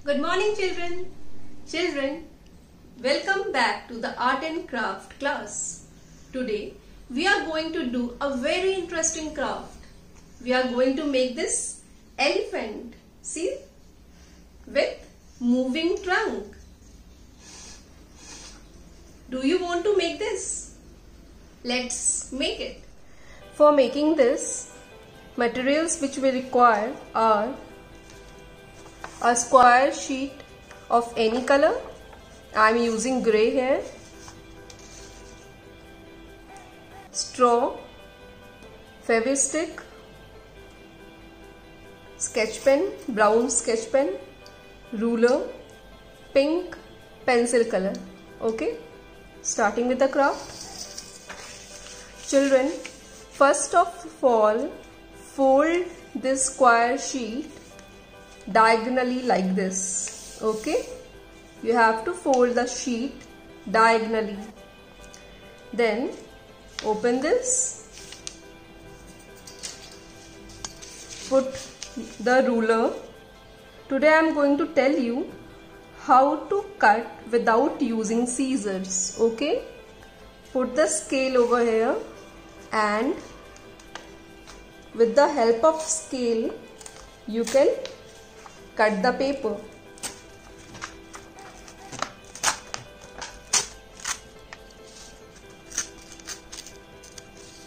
Good morning children. Children, welcome back to the art and craft class. Today we are going to do a very interesting craft. We are going to make this elephant, see, with moving trunk. Do you want to make this? Let's make it. For making this, materials which we require are a square sheet of any color. I am using grey here. Straw, Fevistick, sketch pen, brown sketch pen, ruler, pink pencil color. Okay, starting with the craft. Children, first of all, fold this square sheet diagonally like this. Okay, you have to fold the sheet diagonally. Then open this, put the ruler. Today I am going to tell you how to cut without using scissors. Okay, put the scale over here and with the help of scale you can cut the paper.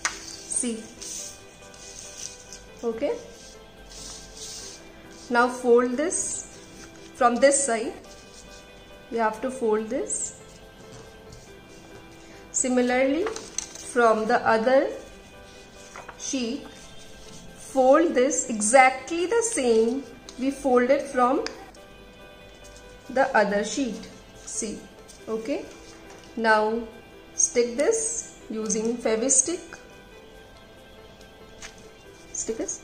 See. Okay. Now fold this from this side. You have to fold this. Similarly, from the other sheet, fold this exactly the same we folded from the other sheet. See. Okay. Now stick this using Fevistick. Stick this.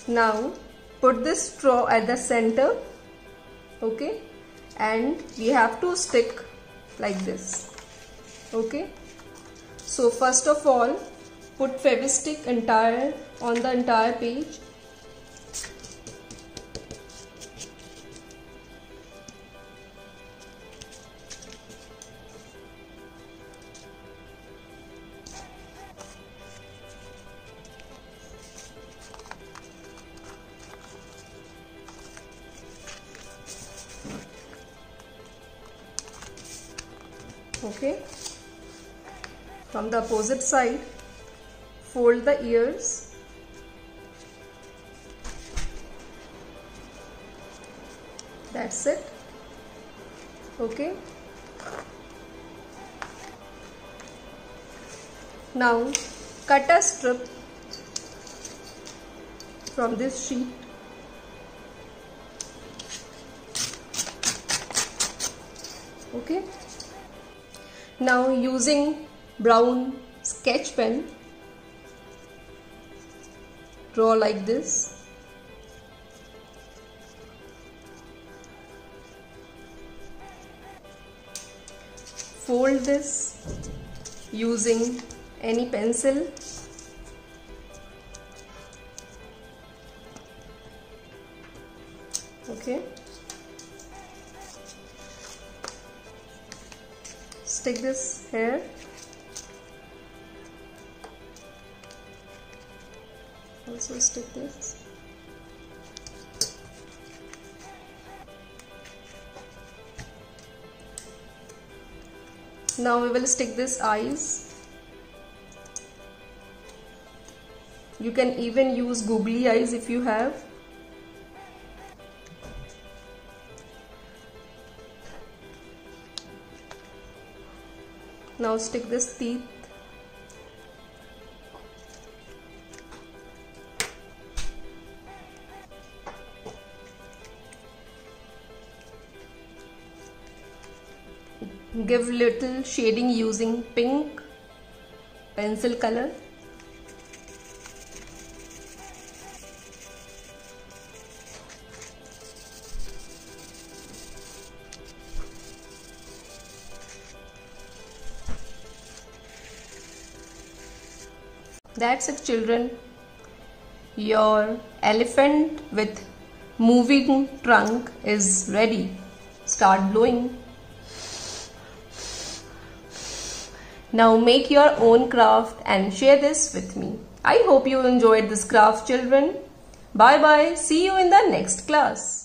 Now put this straw at the center. Okay, and we have to stick like this. Okay, so first of all, put Fevistick on the entire page. Okay, from the opposite side, fold the ears. That's it. Okay. Now cut a strip from this sheet. Okay. Now using brown sketch pen, draw like this. Fold this using any pencil. Okay. Stick this here. Also stick this. Now we will stick this eyes. You can even use googly eyes if you have. Now stick this teeth. Give little shading using pink pencil color. That's it, children. Your elephant with moving trunk is ready. Start blowing. Now make your own craft and share this with me. I hope you enjoyed this craft, children. Bye bye. See you in the next class.